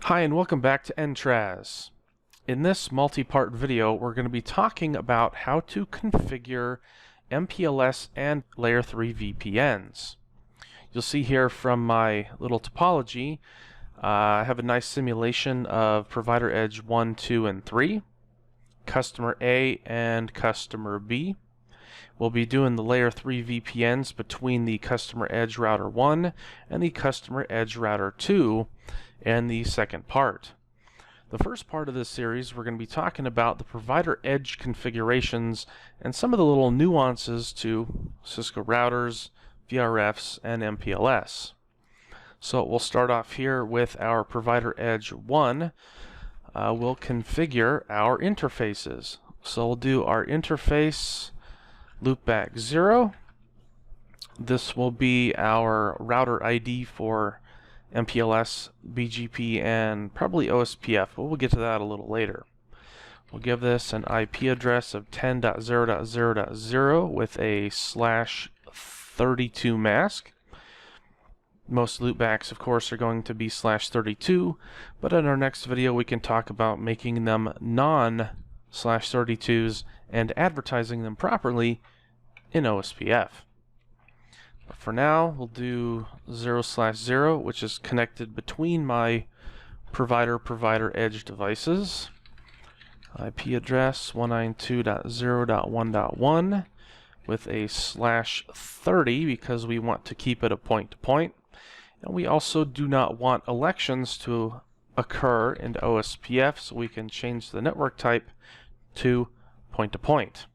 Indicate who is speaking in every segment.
Speaker 1: Hi and welcome back to NTRAS. In this multi-part video we're going to be talking about how to configure MPLS and Layer 3 VPNs. You'll see here from my little topology I have a nice simulation of provider edge 1, 2, and 3, customer A and customer B. We'll be doing the Layer 3 VPNs between the customer edge router 1 and the customer edge router 2 in the second part. The first part of this series we're going to be talking about the provider edge configurations and some of the little nuances to Cisco routers, VRFs, and MPLS. So we'll start off here with our provider edge 1. We'll configure our interfaces. So we'll do our interface loopback 0. This will be our router ID for MPLS, BGP, and probably OSPF, but we'll get to that a little later. We'll give this an IP address of 10.0.0.0 with a /32 mask. Most loopbacks, of course, are going to be /32, but in our next video we can talk about making them non/32s and advertising them properly in OSPF. But for now, we'll do 0/0, which is connected between my provider edge devices. IP address 192.0.1.1 with a /30 because we want to keep it a point-to-point. And we also do not want elections to occur in OSPF, so we can change the network type to point-to-point.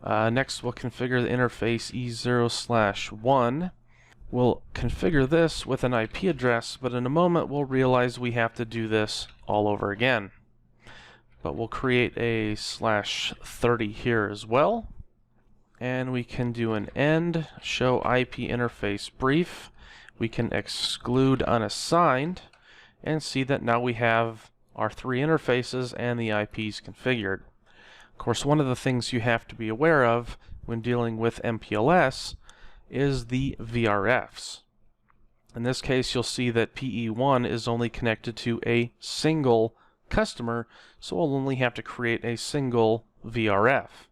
Speaker 1: Next, we'll configure the interface E0/1. We'll configure this with an IP address, but in a moment we'll realize we have to do this all over again. But we'll create a /30 here as well. And we can do an end, show IP interface brief. We can exclude unassigned, and see that now we have our 3 interfaces and the IPs configured. Of course, one of the things you have to be aware of when dealing with MPLS is the VRFs. In this case, you'll see that PE1 is only connected to a single customer, so we'll only have to create a single VRF.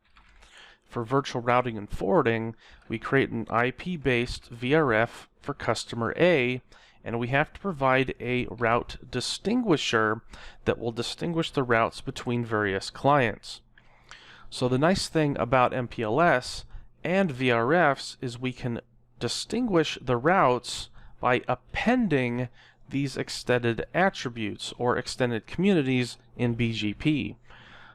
Speaker 1: For virtual routing and forwarding, we create an IP-based VRF for customer A, and we have to provide a route distinguisher that will distinguish the routes between various clients. So the nice thing about MPLS and VRFs is we can distinguish the routes by appending these extended attributes or extended communities in BGP.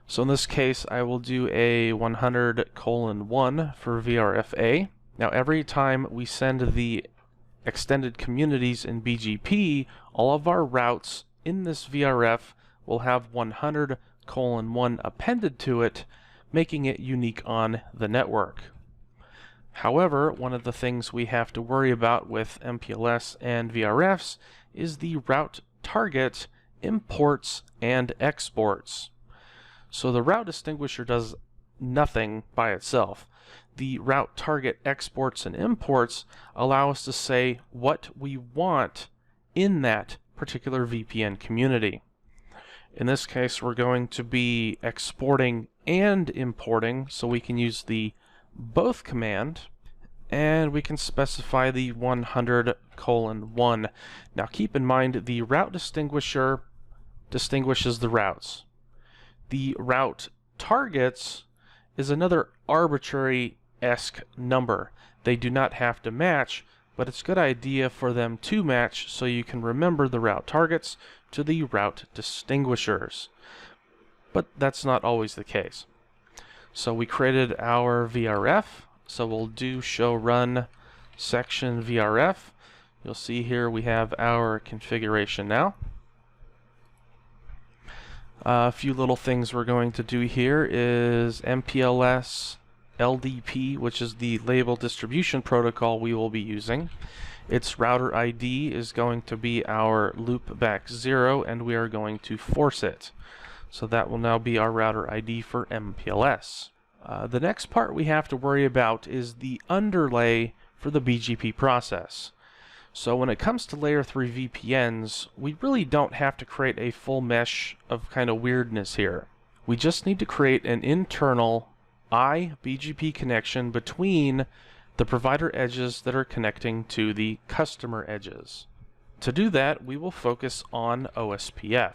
Speaker 1: So in this case, I will do a 100:1 for VRF-A. Now every time we send the extended communities in BGP, all of our routes in this VRF will have 100:1 appended to it, making it unique on the network. However, one of the things we have to worry about with MPLS and VRFs is the route target imports and exports. So the route distinguisher does nothing by itself. The route target exports and imports allow us to say what we want in that particular VPN community. In this case, we're going to be exporting and importing, so we can use the both command, and we can specify the 100:1. Now keep in mind the route distinguisher distinguishes the routes. The route targets is another arbitrary-esque number. They do not have to match, but it's a good idea for them to match so you can remember the route targets to the route distinguishers. But that's not always the case. So we created our VRF, so we'll do show run section VRF. You'll see here we have our configuration now. A few little things we're going to do here is MPLS LDP, which is the label distribution protocol we will be using. Its router ID is going to be our loopback 0, and we are going to force it. So that will now be our router ID for MPLS. The next part we have to worry about is the underlay for the BGP process. So when it comes to layer 3 VPNs, we really don't have to create a full mesh of kind of weirdness here. We just need to create an internal mp-bgp connection between the provider edges that are connecting to the customer edges. To do that, we will focus on OSPF.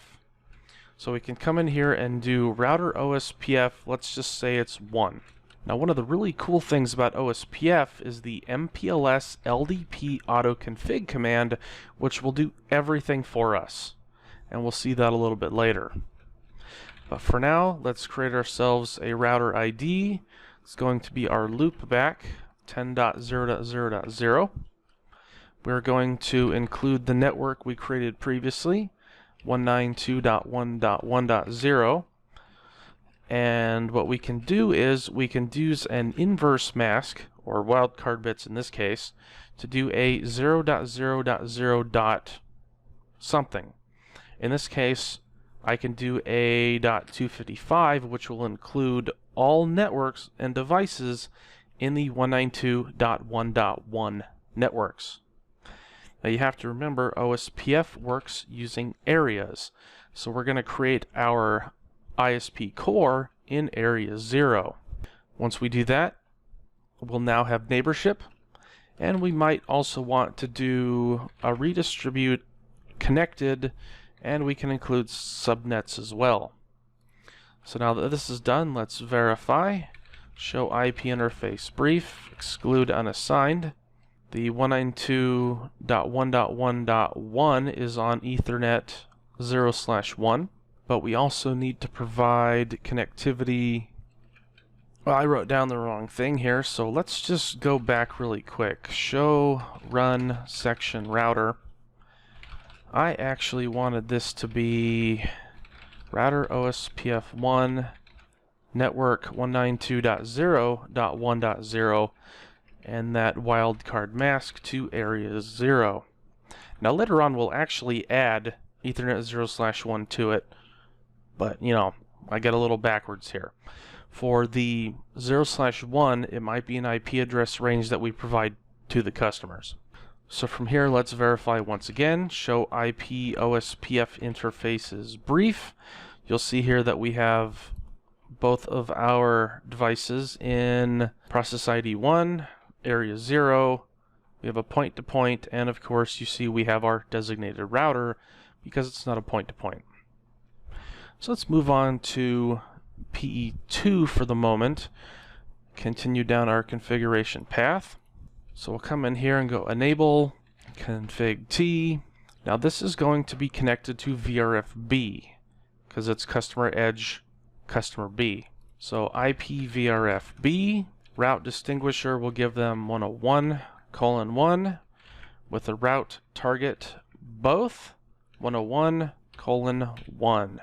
Speaker 1: So we can come in here and do router OSPF, let's just say it's 1. Now one of the really cool things about OSPF is the MPLS LDP autoconfig command, which will do everything for us. And we'll see that a little bit later. But for now, let's create ourselves a router ID. It's going to be our loopback 10.0.0.0. We're going to include the network we created previously, 192.1.1.0. And what we can do is we can use an inverse mask, or wildcard bits in this case, to do a 0.0.0. something. In this case, I can do a .255, which will include all networks and devices in the 192.1.1 networks. Now you have to remember OSPF works using areas. So we're going to create our ISP core in area 0. Once we do that, we'll now have neighborship, and we might also want to do a redistribute connected, and we can include subnets as well. So now that this is done, let's verify. Show IP interface brief, exclude unassigned. The 192.1.1.1 is on Ethernet 0/1, but we also need to provide connectivity. Well, I wrote down the wrong thing here, so let's just go back really quick. Show run section router. I actually wanted this to be router OSPF 1 network 192.0.1.0 and that wildcard mask to area 0. Now later on we'll actually add Ethernet 0/1 to it, but you know, I get a little backwards here. For the 0/1, it might be an IP address range that we provide to the customers. So from here, let's verify once again. Show IP OSPF interfaces brief. You'll see here that we have both of our devices in process ID 1, area 0. We have a point-to-point, and of course you see we have our designated router because it's not a point-to-point. So let's move on to PE2 for the moment. Continue down our configuration path. So we'll come in here and go enable config T. Now this is going to be connected to VRF B because it's customer edge customer B. So IP VRF B, route distinguisher will give them 101:1 with a route target both 101:1.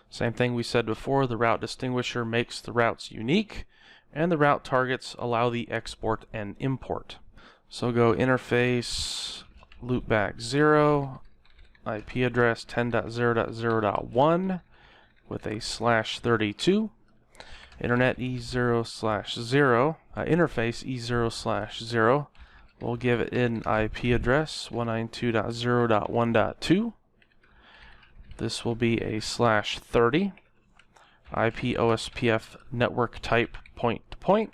Speaker 1: Same thing we said before, the route distinguisher makes the routes unique, and the route targets allow the export and import. So go interface loopback 0, IP address 10.0.0.1 with a /32, internet E0/0, interface E0/0. We'll give it an IP address 192.0.1.2. This will be a /30, IP OSPF network type point-to-point.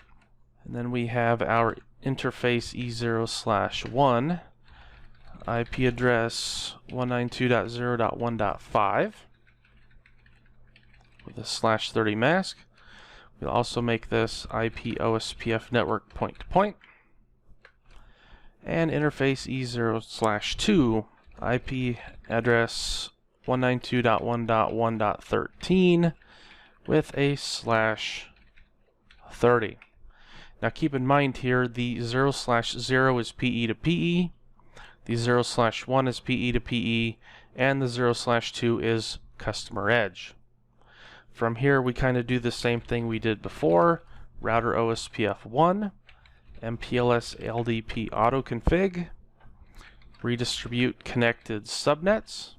Speaker 1: And then we have our interface E0/1, IP address 192.0.1.5 with a /30 mask. We'll also make this IP OSPF network point-to-point. And interface E0/2, IP address 192.1.1.13 with a /30. Now keep in mind here, the 0/0 is PE to PE, the 0/1 is PE to PE, and the 0/2 is customer edge. From here we kind of do the same thing we did before, router OSPF 1, MPLS LDP autoconfig, redistribute connected subnets,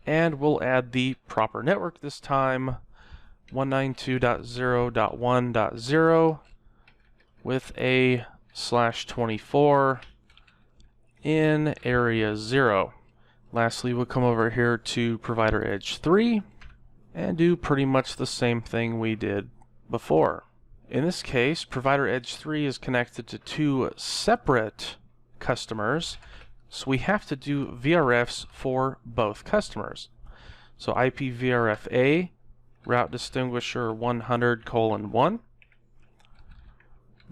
Speaker 1: and we'll add the proper network this time, 192.0.1.0 with a /24, in area 0. Lastly, we'll come over here to provider edge 3 and do pretty much the same thing we did before. In this case, provider edge 3 is connected to 2 separate customers, so we have to do VRFs for both customers. So IP VRF A, route distinguisher 100:1,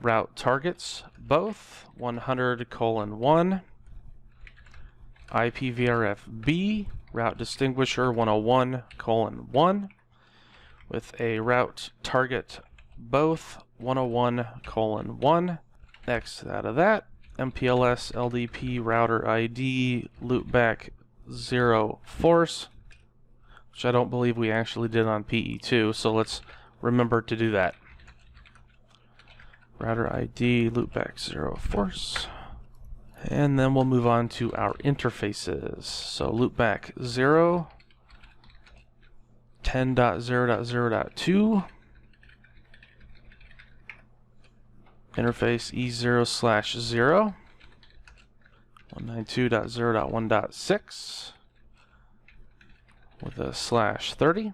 Speaker 1: route targets both 100:1, IP VRF B, route distinguisher 101:1, with a route target both 101:1. Next out of that, MPLS LDP router ID loopback 0 force, which I don't believe we actually did on PE2, so let's remember to do that. Router ID loopback 0 force. And then we'll move on to our interfaces. So loopback 0, 10.0.0.2, interface E0/0, 192.0.1.6 with a /30.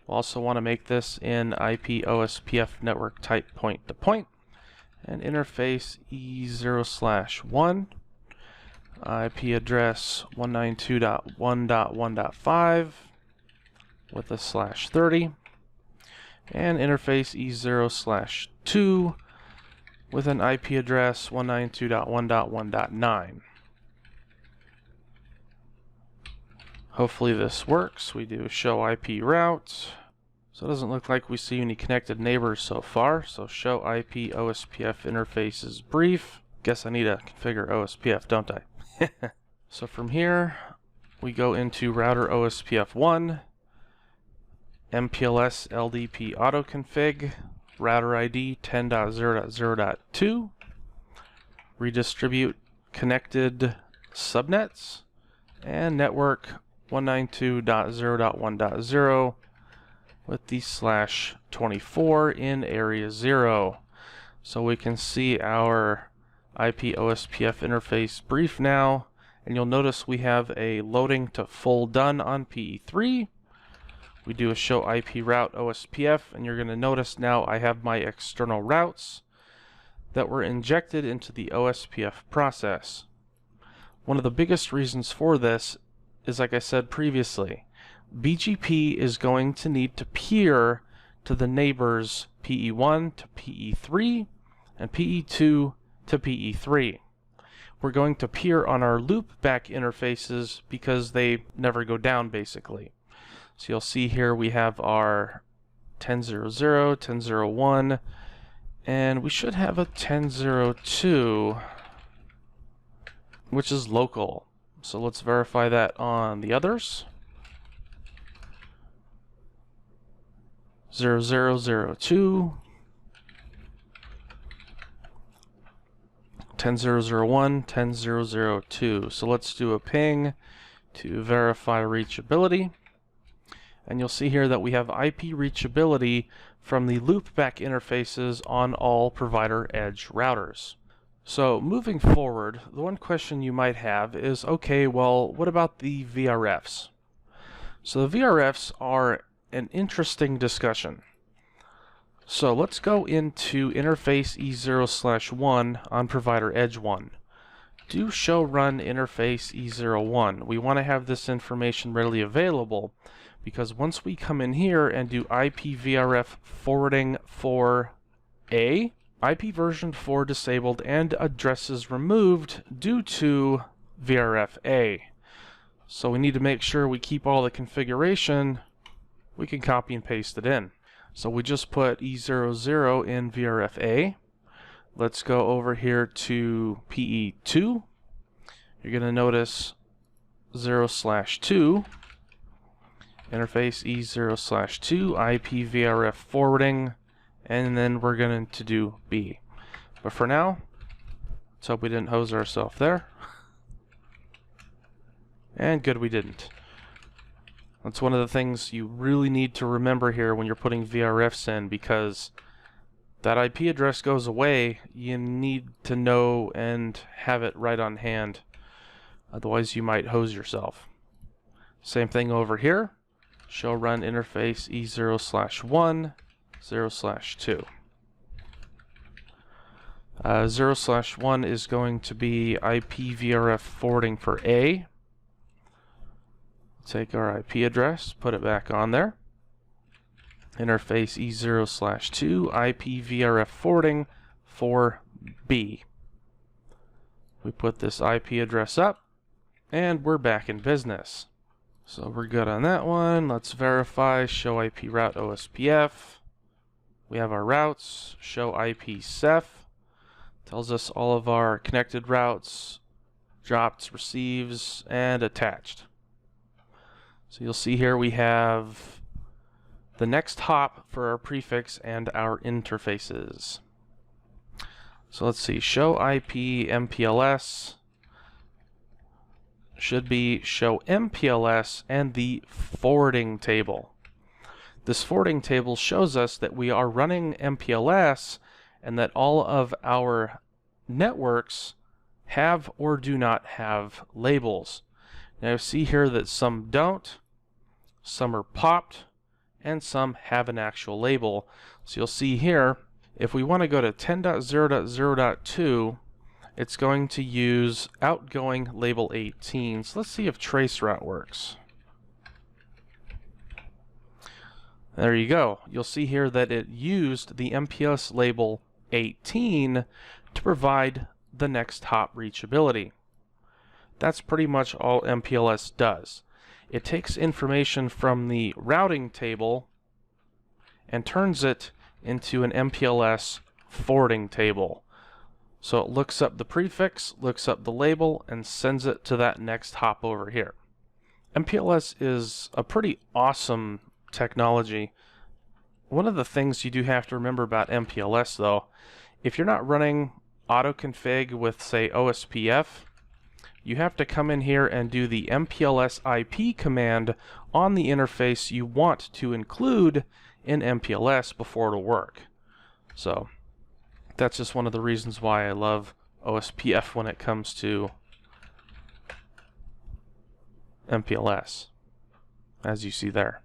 Speaker 1: We'll also want to make this in IP OSPF network type point-to-point. And interface E0/1, IP address 192.1.1.5 with a /30. And interface E0/2 with an IP address 192.1.1.9. Hopefully this works. We do show IP route. So it doesn't look like we see any connected neighbors so far. So show IP OSPF interfaces brief. Guess I need to configure OSPF, don't I? So from here, we go into router OSPF 1, MPLS LDP autoconfig, router ID 10.0.0.2, redistribute connected subnets, and network 192.0.1.0 with the /24 in area 0. So we can see our IP OSPF interface brief now, and you'll notice we have a loading to full done on PE3. We do a show IP route OSPF, and you're going to notice now I have my external routes that were injected into the OSPF process. One of the biggest reasons for this is, like I said previously, BGP is going to need to peer to the neighbors PE1 to PE3 and PE2 to PE3. We're going to peer on our loopback interfaces because they never go down, basically. So you'll see here we have our 10.0.0, 10.0.1, and we should have a 10.0.2, which is local. So let's verify that on the others. 0002, 10.0.0.1, 10.0.0.2. So let's do a ping to verify reachability. And you'll see here that we have IP reachability from the loopback interfaces on all provider edge routers. So moving forward, the one question you might have is, okay, well, what about the VRFs? So the VRFs are an interesting discussion. So let's go into interface E0/1 on provider edge 1. Do show run interface E01. We want to have this information readily available because once we come in here and do IP VRF forwarding for A, IP version 4 disabled and addresses removed due to VRF A. So we need to make sure we keep all the configuration. We can copy and paste it in. So we just put E00 in VRF A. Let's go over here to PE2. You're going to notice 0/2, interface E0/2, IP VRF forwarding, and then we're going to do B. But for now, let's hope we didn't hose ourselves there. And good, we didn't. That's one of the things you really need to remember here when you're putting VRFs in, because that IP address goes away. You need to know and have it right on hand. Otherwise you might hose yourself. Same thing over here. Show run interface E0/1, 0/2. 0/1 is going to be IP VRF forwarding for A. Take our IP address, put it back on there. Interface E0/2, IP VRF forwarding for B. We put this IP address up, and we're back in business. So we're good on that one. Let's verify, show IP route OSPF. We have our routes, show IP Ceph. Tells us all of our connected routes, dropped, receives, and attached. So you'll see here we have the next hop for our prefix and our interfaces. So let's see, show IP MPLS should be show MPLS and the forwarding table. This forwarding table shows us that we are running MPLS and that all of our networks have or do not have labels. Now see here that some don't, some are popped, and some have an actual label. So you'll see here, if we want to go to 10.0.0.2, it's going to use outgoing label 18. So let's see if traceroute works. There you go. You'll see here that it used the MPLS label 18 to provide the next hop reachability. That's pretty much all MPLS does. It takes information from the routing table and turns it into an MPLS forwarding table. So it looks up the prefix, looks up the label, and sends it to that next hop over here. MPLS is a pretty awesome technology. One of the things you do have to remember about MPLS though, if you're not running autoconfig with say OSPF, you have to come in here and do the MPLS IP command on the interface you want to include in MPLS before it'll work. So that's just one of the reasons why I love OSPF when it comes to MPLS, as you see there.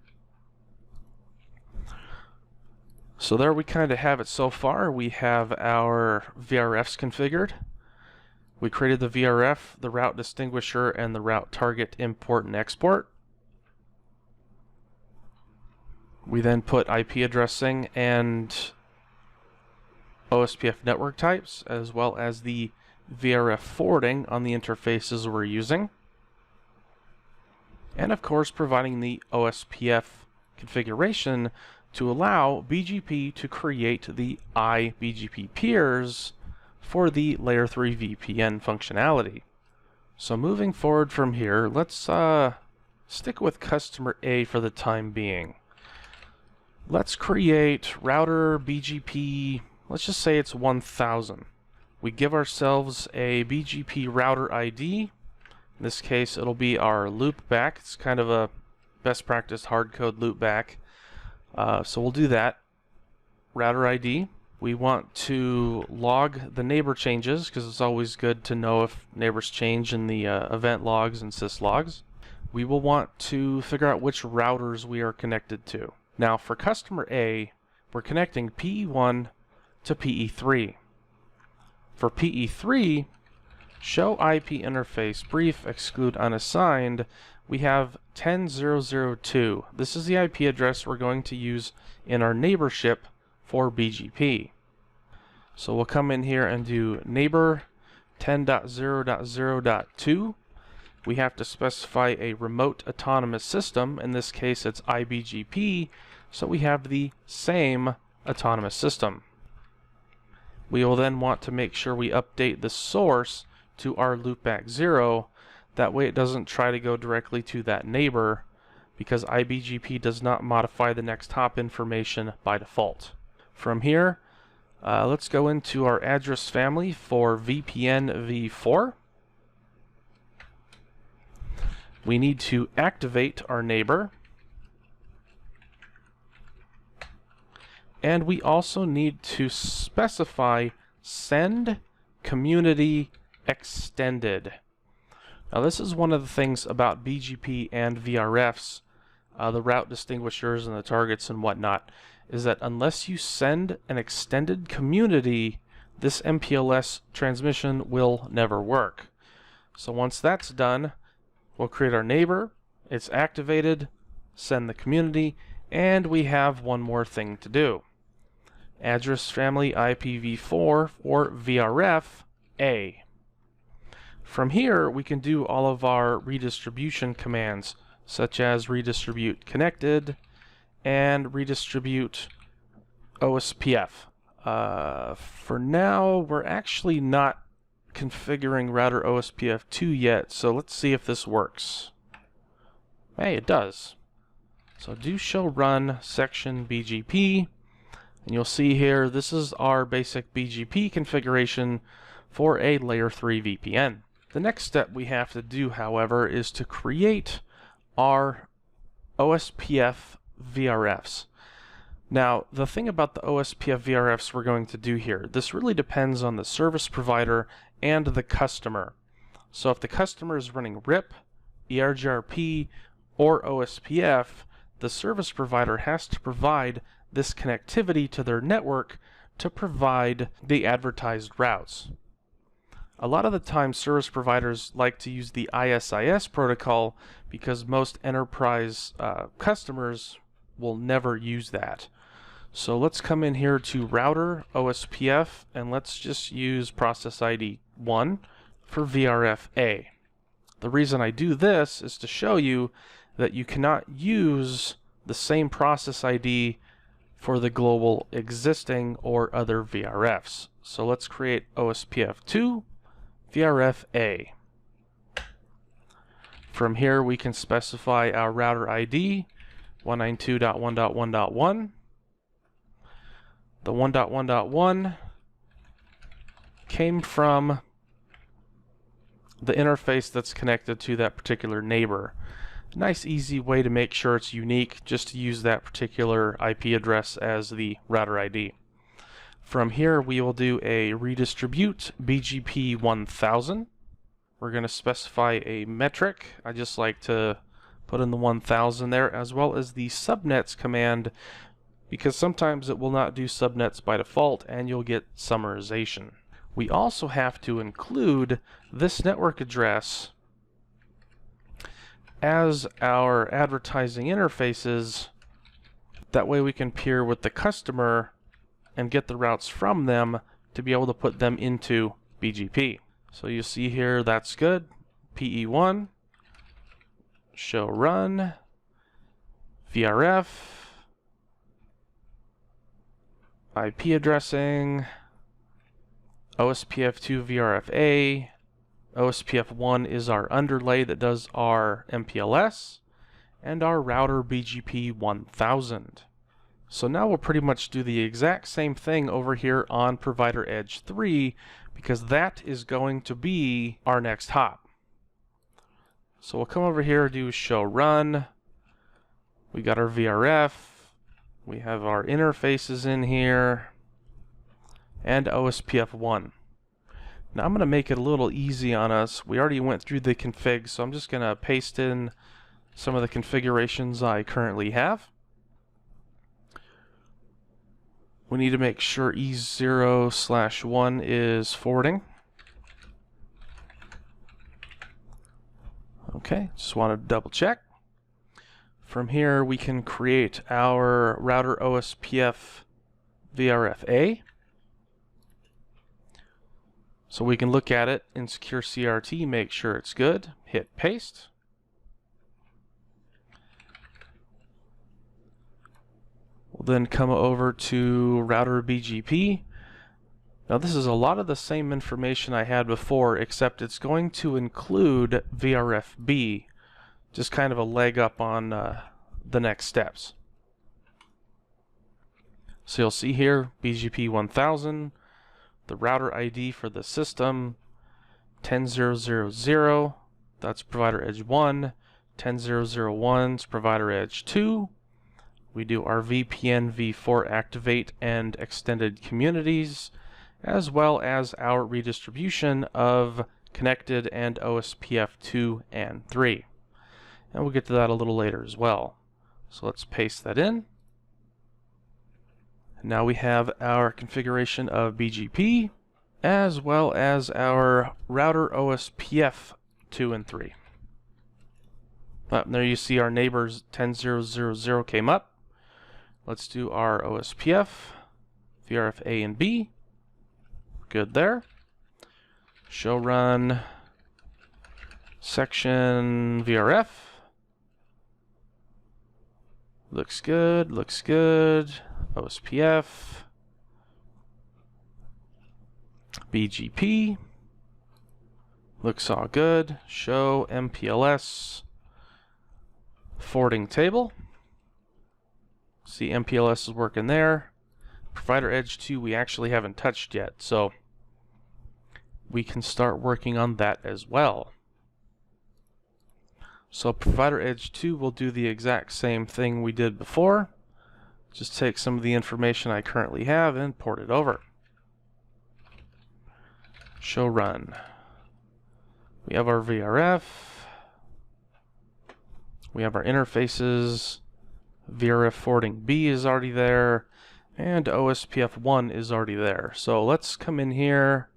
Speaker 1: So there we kind of have it so far. We have our VRFs configured. We created the VRF, the route distinguisher, and the route target import and export. We then put IP addressing and OSPF network types, as well as the VRF forwarding on the interfaces we're using. And of course, providing the OSPF configuration to allow BGP to create the iBGP peers for the Layer 3 VPN functionality. So moving forward from here, let's stick with customer A for the time being. Let's create router BGP, let's just say it's 1000. We give ourselves a BGP router ID. In this case, it'll be our loopback. It's kind of a best practice hardcode loopback. So we'll do that. Router ID. We want to log the neighbor changes because it's always good to know if neighbors change in the event logs and syslogs. We will want to figure out which routers we are connected to. Now for customer A, we're connecting PE1 to PE3. For PE3, show IP interface brief exclude unassigned, we have 10.0.0.2. This is the IP address we're going to use in our neighborship for BGP. So we'll come in here and do neighbor 10.0.0.2. We have to specify a remote autonomous system. In this case, it's iBGP, so we have the same autonomous system. We will then want to make sure we update the source to our loopback 0. That way it doesn't try to go directly to that neighbor, because iBGP does not modify the next hop information by default. From here, let's go into our address family for VPN v4. We need to activate our neighbor. And we also need to specify send community extended. Now this is one of the things about BGP and VRFs, the route distinguishers and the targets and whatnot, is that unless you send an extended community, this MPLS transmission will never work. So once that's done, we'll create our neighbor, it's activated, send the community, and we have one more thing to do. Address family IPv4 for VRF A. From here, we can do all of our redistribution commands, such as redistribute connected and redistribute OSPF. For now, we're actually not configuring router OSPF 2 yet, so let's see if this works. Hey, it does. So do show run section BGP, and you'll see here this is our basic BGP configuration for a layer 3 VPN. The next step we have to do, however, is to create our OSPF VRFs. Now, the thing about the OSPF VRFs we're going to do here, this really depends on the service provider and the customer. So if the customer is running RIP, ERGRP, or OSPF, the service provider has to provide this connectivity to their network to provide the advertised routes. A lot of the time, service providers like to use the ISIS protocol because most enterprise customers will never use that. So let's come in here to router OSPF and let's just use process ID 1 for VRF A. The reason I do this is to show you that you cannot use the same process ID for the global existing or other VRFs. So let's create OSPF 2 VRF A. From here we can specify our router ID 192.1.1.1. The 1.1.1 came from the interface that's connected to that particular neighbor. Nice easy way to make sure it's unique, just to use that particular IP address as the router ID. From here we will do a redistribute BGP 1000. We're going to specify a metric. I just like to put in the 1000 there, as well as the subnets command, because sometimes it will not do subnets by default and you'll get summarization. We also have to include this network address as our advertising interfaces. That way we can peer with the customer and get the routes from them to be able to put them into BGP. So you see here that's good. PE1, show run, VRF, IP addressing, OSPF2 VRFA, OSPF1 is our underlay that does our MPLS, and our router BGP 1000. So now we'll pretty much do the exact same thing over here on Provider Edge 3, because that is going to be our next hop. So we'll come over here, do show run, we got our VRF, we have our interfaces in here, and OSPF1. Now I'm going to make it a little easy on us. We already went through the config, so I'm just going to paste in some of the configurations I currently have. We need to make sure E0/1 is forwarding. Okay, just want to double check. From here we can create our router OSPF VRFA. So we can look at it in secure CRT, make sure it's good, hit paste. We'll then come over to router BGP. Now this is a lot of the same information I had before, except it's going to include VRFB, just kind of a leg up on the next steps. So you'll see here BGP 1000, the router ID for the system 10.0.0.0, that's provider edge 1, 10.0.0.1 is provider edge 2. We do our VPN v4 activate and extended communities, as well as our redistribution of connected, and OSPF 2 and 3. And we'll get to that a little later as well. So let's paste that in. Now we have our configuration of BGP as well as our router OSPF 2 and 3. There you see our neighbors 10.0.0.0 came up. Let's do our OSPF, VRF A and B. Good there. Show run section VRF. Looks good, looks good. OSPF, BGP, looks all good. Show MPLS forwarding table. See, MPLS is working there. Provider Edge 2 we actually haven't touched yet, so we can start working on that as well. So Provider Edge 2 will do the exact same thing we did before. Just take some of the information I currently have and port it over. Show run. We have our VRF. We have our interfaces. VRF forwarding B is already there. And OSPF 1 is already there. So let's come in here.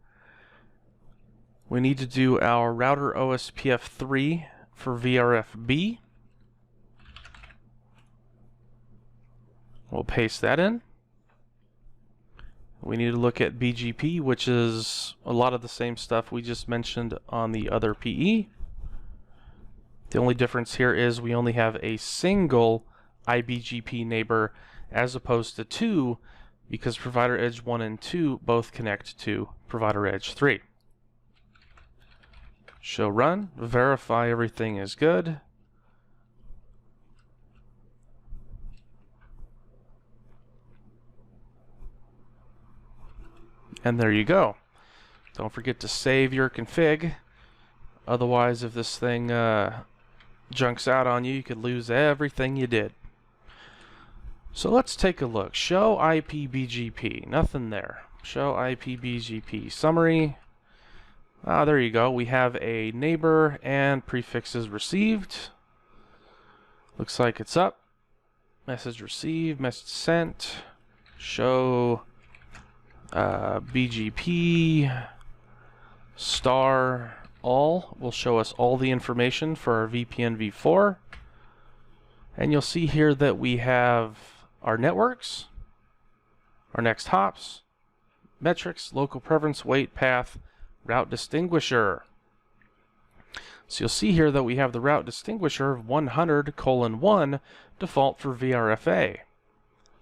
Speaker 1: We need to do our router OSPF 3 for VRF B. We'll paste that in. We need to look at BGP, which is a lot of the same stuff we just mentioned on the other PE. The only difference here is we only have a single iBGP neighbor as opposed to two, because Provider Edge 1 and 2 both connect to Provider Edge 3. Show run, verify everything is good. And there you go. Don't forget to save your config. Otherwise, if this thing junks out on you, you could lose everything you did. So let's take a look. Show IP-BGP. Nothing there. Show IP-BGP summary. There you go. We have a neighbor and prefixes received. Looks like it's up. Message received. Message sent. Show BGP star all will show us all the information for our VPN v4, and you'll see here that we have our networks, our next hops, metrics, local preference, weight, path, route distinguisher. So you'll see here that we have the route distinguisher of 100:1 default for VRFA.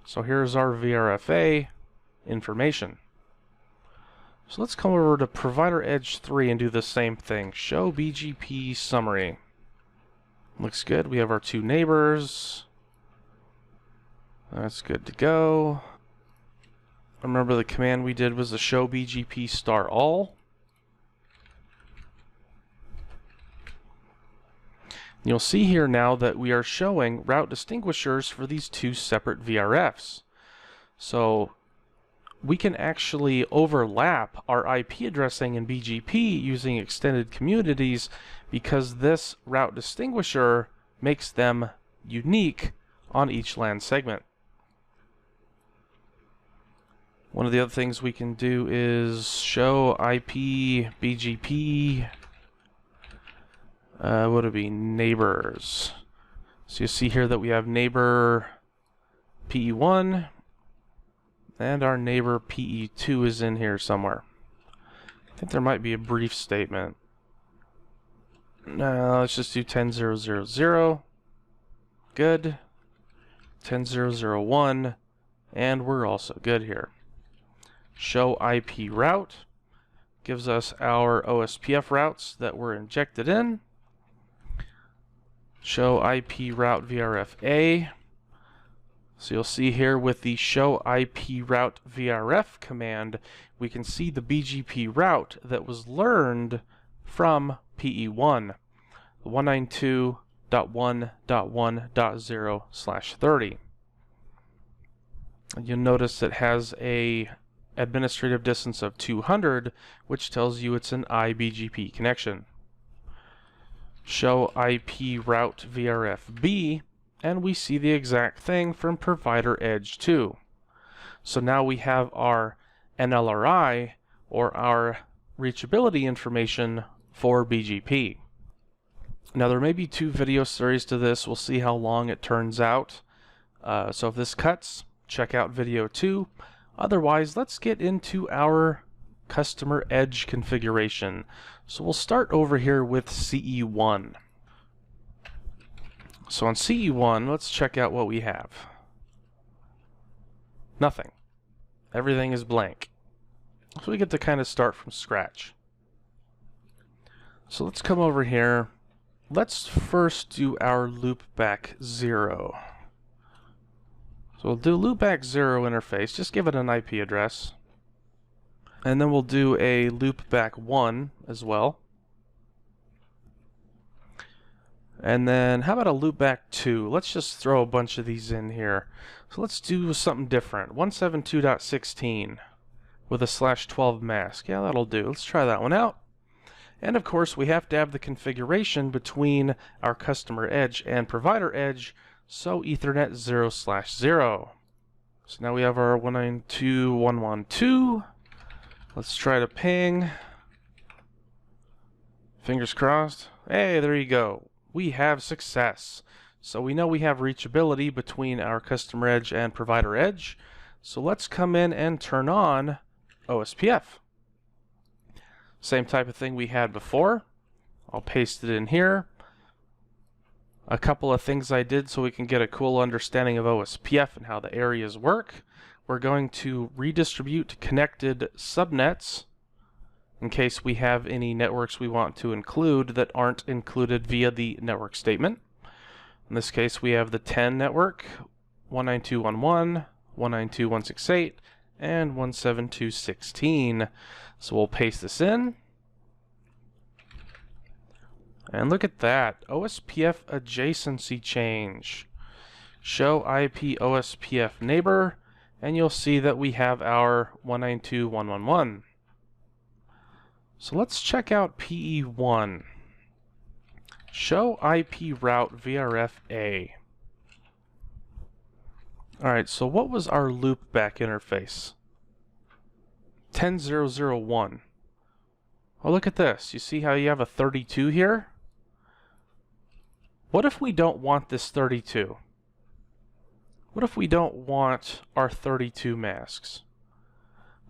Speaker 1: So here's our VRFA information. So let's come over to Provider Edge 3 and do the same thing. Show BGP summary. Looks good. We have our two neighbors. That's good to go. Remember the command we did was the show BGP star all. You'll see here now that we are showing route distinguishers for these two separate VRFs. So we can actually overlap our IP addressing in BGP using extended communities, because this route distinguisher makes them unique on each LAN segment. One of the other things we can do is show IP BGP, what would it be, neighbors. So you see here that we have neighbor PE1, and our neighbor PE2 is in here somewhere. I think there might be a brief statement. No, let's just do 10.0.0.0. Good. 10.0.0.1, and we're also good here. Show IP route gives us our OSPF routes that were injected in. Show IP route VRFA. So you'll see here with the show IP route VRF command, we can see the BGP route that was learned from PE1, 192.1.1.0/30. You'll notice it has a administrative distance of 200, which tells you it's an iBGP connection. Show IP route VRF B, and we see the exact thing from provider edge 2. So now we have our NLRI, or our reachability information for BGP. Now there may be 2 video series to this. We'll see how long it turns out. So if this cuts, check out video 2. Otherwise, let's get into our customer edge configuration. So we'll start over here with CE1. So on CE1, let's check out what we have. Nothing. Everything is blank. So we get to kind of start from scratch. So let's come over here. Let's first do our loopback 0. So we'll do loopback 0 interface, just give it an IP address. And then we'll do a loopback 1 as well. And then how about a loopback 2? Let's just throw a bunch of these in here. So let's do something different. 172.16 with a /12 mask. Yeah, that'll do. Let's try that one out. And of course, we have to have the configuration between our customer edge and provider edge, so Ethernet 0/0. So now we have our 192.112. Let's try to ping. Fingers crossed. Hey, there you go. We have success. So we know we have reachability between our customer edge and provider edge. So let's come in and turn on OSPF. Same type of thing we had before. I'll paste it in here. A couple of things I did so we can get a cool understanding of OSPF and how the areas work. We're going to redistribute connected subnets in case we have any networks we want to include that aren't included via the network statement. In this case, we have the 10 network, 192.1.1, 192.168, and 172.16. So we'll paste this in. And look at that, OSPF adjacency change. Show IP OSPF neighbor, and you'll see that we have our 192.1.1.1. So let's check out PE1. Show IP route VRF A. Alright, so what was our loopback interface? 10.0.0.1. Oh, look at this. You see how you have a 32 here? What if we don't want this 32? What if we don't want our 32 masks?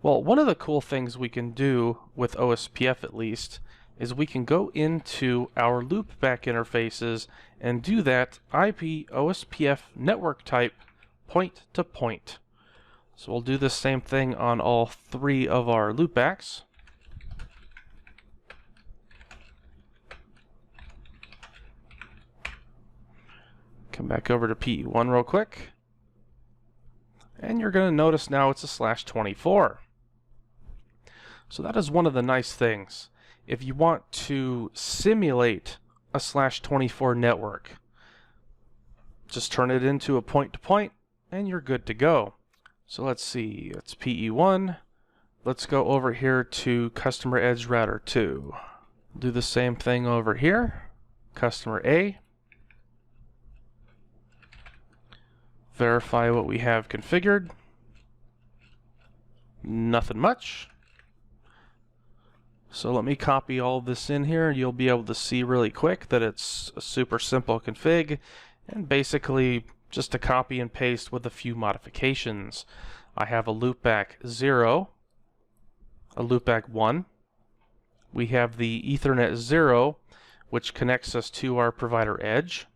Speaker 1: Well, one of the cool things we can do with OSPF at least is we can go into our loopback interfaces and do that IP OSPF network type point to point. So we'll do the same thing on all 3 of our loopbacks. Come back over to PE1 real quick. And you're going to notice now it's a /24. So that is one of the nice things. If you want to simulate a /24 network, just turn it into a point-to-point and you're good to go. So let's see, it's PE1. Let's go over here to Customer Edge Router 2. Do the same thing over here. Customer A. Verify what we have configured. Nothing much. So let me copy all of this in here. You'll be able to see really quick that it's a super simple config and basically just a copy and paste with a few modifications. I have a loopback 0, a loopback 1. We have the Ethernet 0, which connects us to our provider edge.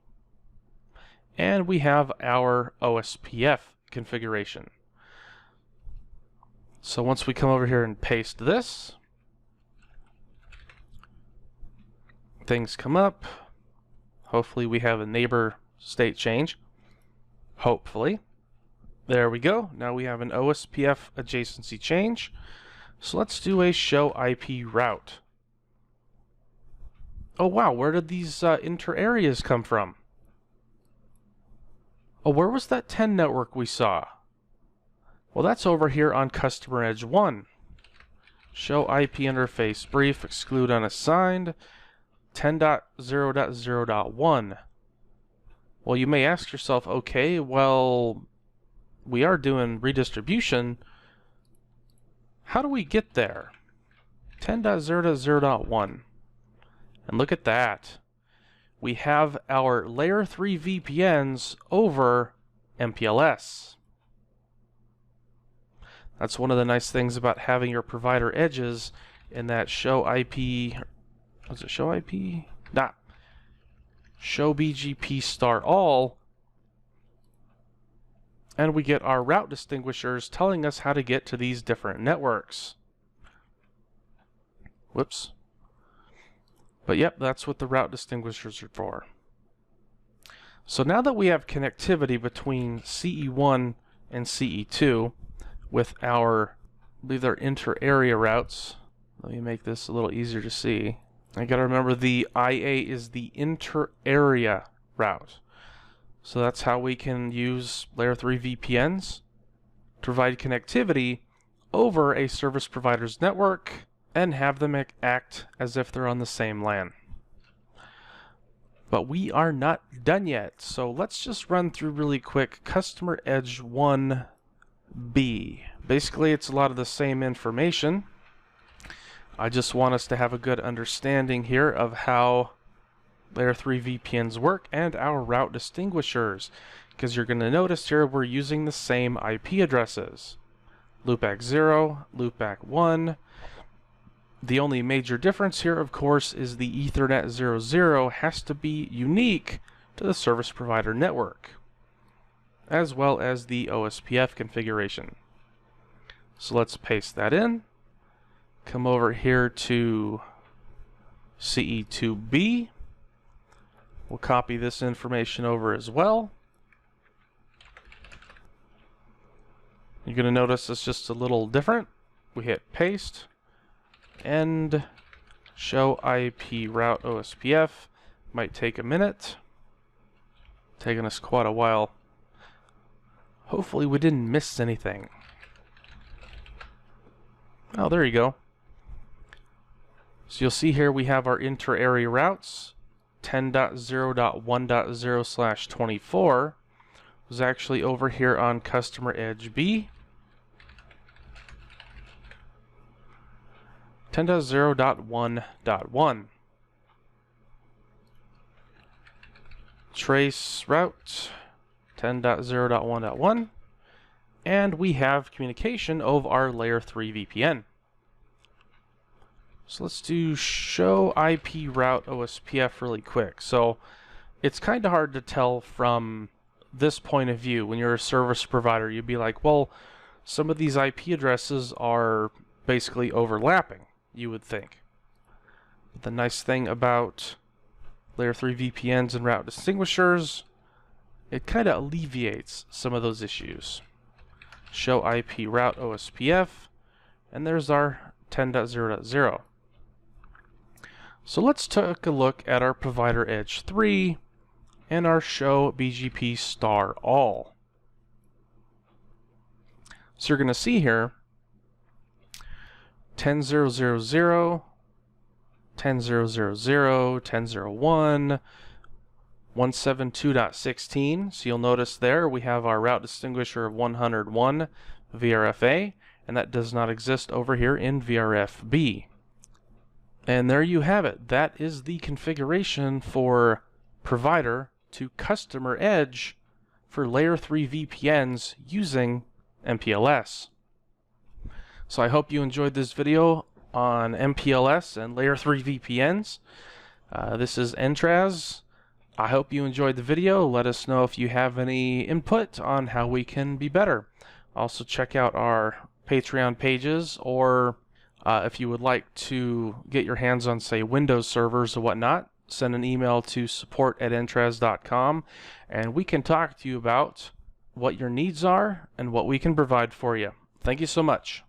Speaker 1: And we have our OSPF configuration. So once we come over here and paste this, things come up. Hopefully we have a neighbor state change. Hopefully. There we go. Now we have an OSPF adjacency change. So let's do a show IP route. Oh wow, where did these inter areas come from? Oh, where was that 10 network we saw? Well, that's over here on customer edge 1. Show IP interface brief, exclude unassigned, 10.0.0.1. Well, you may ask yourself, okay, well, we are doing redistribution. How do we get there? 10.0.0.1. And look at that. We have our layer 3 VPNs over MPLS. That's one of the nice things about having your provider edges in that show IP. Was it show IP? Nah. Show BGP star all. And we get our route distinguishers telling us how to get to these different networks. Whoops. But yep, that's what the route distinguishers are for. So now that we have connectivity between CE1 and CE2 with our, I believe they're inter-area routes. Let me make this a little easier to see. I gotta remember the IA is the inter-area route. So that's how we can use layer 3 VPNs to provide connectivity over a service provider's network and have them act as if they're on the same LAN. But we are not done yet, so let's just run through really quick customer edge 1B. Basically, it's a lot of the same information. I just want us to have a good understanding here of how layer 3 VPNs work and our route distinguishers, because you're going to notice here we're using the same IP addresses. Loopback 0, loopback 1. The only major difference here, of course, is the Ethernet 00 has to be unique to the service provider network, as well as the OSPF configuration. So let's paste that in. Come over here to CE2B. We'll copy this information over as well. You're going to notice it's just a little different. We hit paste and show IP route OSPF. Might take a minute. Taking us quite a while. Hopefully we didn't miss anything. Oh, there you go. So you'll see here we have our inter-area routes. 10.0.1.0/24 was actually over here on customer edge B. 10.0.1.1. Trace route 10.0.1.1. And we have communication of our layer 3 VPN. So let's do show IP route OSPF really quick. So it's kind of hard to tell from this point of view. When you're a service provider, you'd be like, well, some of these IP addresses are basically overlapping, you would think. But the nice thing about layer 3 VPNs and route distinguishers, it kind of alleviates some of those issues. Show IP route OSPF, and there's our 10.0.0. So let's take a look at our provider edge 3 and our show BGP star all. So you're going to see here 10.0.0.0, 10.0.0.0, 10.0.1, 172.16. So you'll notice there we have our route distinguisher of 101 VRFA, and that does not exist over here in VRFB. And there you have it. That is the configuration for provider to customer edge for layer 3 VPNs using MPLS. So I hope you enjoyed this video on MPLS and layer 3 VPNs. This is Entraz. I hope you enjoyed the video. Let us know if you have any input on how we can be better. Also check out our Patreon pages, or if you would like to get your hands on, say, Windows servers or whatnot, send an email to support@entraz.com and we can talk to you about what your needs are and what we can provide for you. Thank you so much.